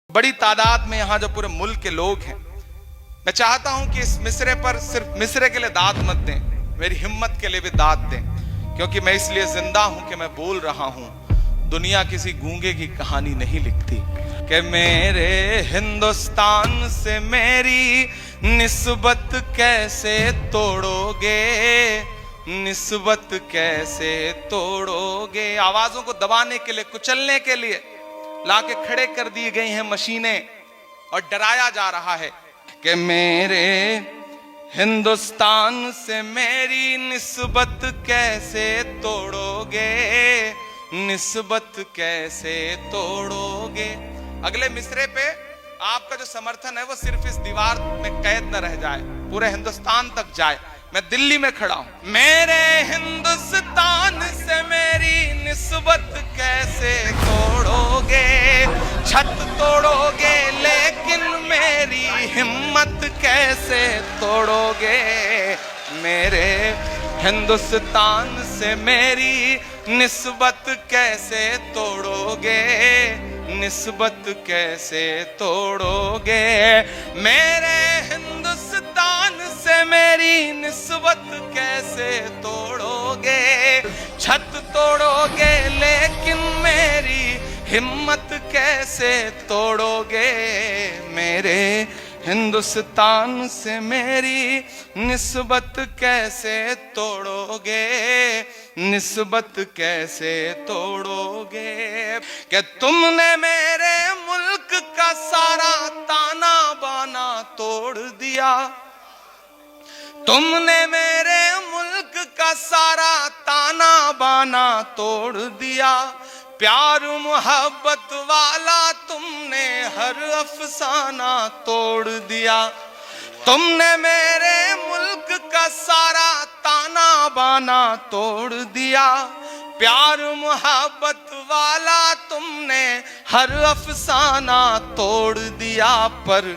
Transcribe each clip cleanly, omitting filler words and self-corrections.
बड़ी तादाद में यहाँ जो पूरे मुल्क के लोग हैं, मैं चाहता हूं कि इस मिसरे पर सिर्फ मिसरे के लिए दाद मत दें, मेरी हिम्मत के लिए भी दाद दें, क्योंकि मैं इसलिए जिंदा हूं कि मैं बोल रहा हूं। दुनिया किसी गूंगे की कहानी नहीं लिखती कि मेरे हिंदुस्तान से मेरी निस्बत कैसे तोड़ोगे, निस्बत कैसे तोड़ोगे। आवाजों को दबाने के लिए, कुचलने के लिए लाके खड़े कर दी गई हैं मशीनें और डराया जा रहा है कि मेरे हिंदुस्तान से मेरी निस्बत कैसे तोड़ोगे, निस्बत कैसे तोड़ोगे। अगले मिसरे पे आपका जो समर्थन है वो सिर्फ इस दीवार में कैद न रह जाए, पूरे हिंदुस्तान तक जाए। मैं दिल्ली में खड़ा हूं, मेरे हिंदुस्तान से मेरी निस्बत कैसे तोड़ोगे, छत तोड़ोगे लेकिन मेरी हिम्मत कैसे तोड़ोगे। मेरे हिंदुस्तान से मेरी निस्बत कैसे तोड़ोगे, निस्बत कैसे तोड़ोगे। मेरे हिंदुस्तान से मेरी निस्बत कैसे तोड़ोगे, छत तोड़ोगे लेकिन मेरी हिम्मत कैसे तोड़ोगे। मेरे हिंदुस्तान से मेरी निस्बत कैसे तोड़ोगे, निस्बत कैसे तोड़ोगे। कि तुमने मेरे मुल्क का सारा ताना बाना तोड़ दिया, तुमने मेरे मुल्क का सारा ताना बाना तोड़ दिया। प्यार मोहब्बत वाला तुमने हर अफसाना तोड़ दिया। तुमने मेरे मुल्क का सारा ताना बाना तोड़ दिया। प्यार मोहब्बत वाला तुमने हर अफसाना तोड़ दिया। पर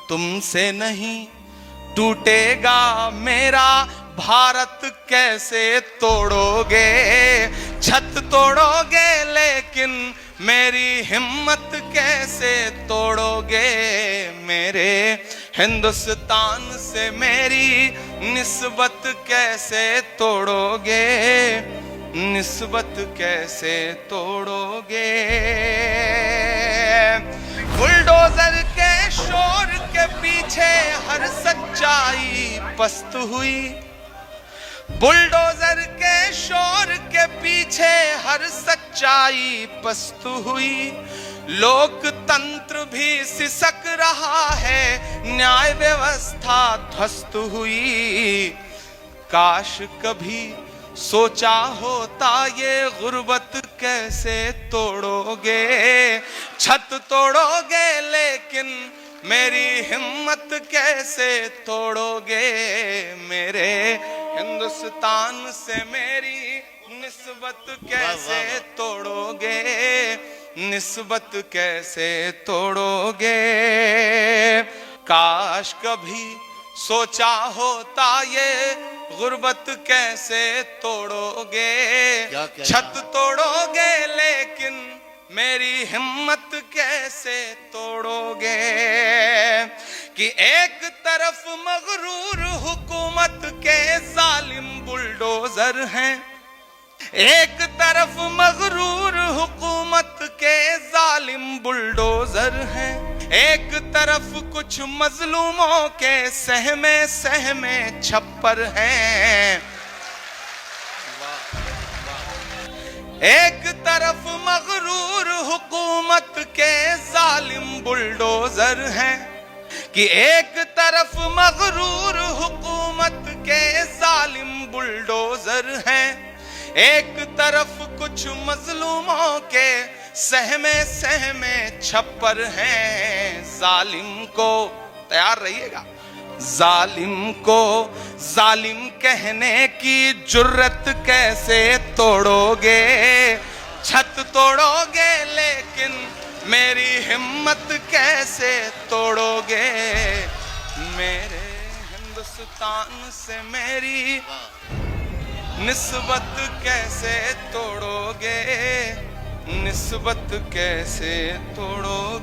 तुमसे नहीं टूटेगा मेरा भारत कैसे तोड़ोगे, छत तोड़ोगे लेकिन मेरी हिम्मत कैसे तोड़ोगे। मेरे हिंदुस्तान से मेरी निस्बत कैसे तोड़ोगे, निस्बत कैसे तोड़ोगे। बुलडोजर के शोर के पीछे हर सच्चाई पस्त हुई, बुलडोजर के शोर के पीछे हर सच्चाई पस्त हुई। लोकतंत्र भी सिसक रहा है, न्याय व्यवस्था ध्वस्त हुई। काश कभी सोचा होता ये गुर्बत कैसे तोड़ोगे, छत तोड़ोगे लेकिन मेरी हिम्मत कैसे तोड़ोगे। मेरे हिंदुस्तान से मेरी निस्बत कैसे तोड़ोगे, निस्बत कैसे तोड़ोगे। काश कभी सोचा होता ये गुर्बत कैसे तोड़ोगे, छत तोड़ोगे लेकिन मेरी हिम्मत कैसे तोड़ोगे। कि एक तरफ मगरूर हुकूमत के जालिम बुलडोजर हैं, एक तरफ मगरूर हुकूमत के जालिम बुलडोजर हैं, एक तरफ कुछ मजलूमों के सहमे सहमे छप्पर हैं। एक तरफ मगरूर हुकूमत के जालिम बुलडोजर हैं, कि एक तरफ मगरूर हुकूमत के जालिम बुलडोजर हैं, एक तरफ कुछ मजलूमों के सहमे सहमे छप्पर हैं। जालिम को, तैयार रहिएगा, जालिम को जालिम कहने की जुर्रत कैसे तोड़ोगे, छत तोड़ोगे लेकिन मेरी हिम्मत कैसे तोड़ोगे। मेरे हिंदुस्तान से मेरी निस्बत कैसे तोड़ोगे, निस्बत कैसे तोड़ोगे।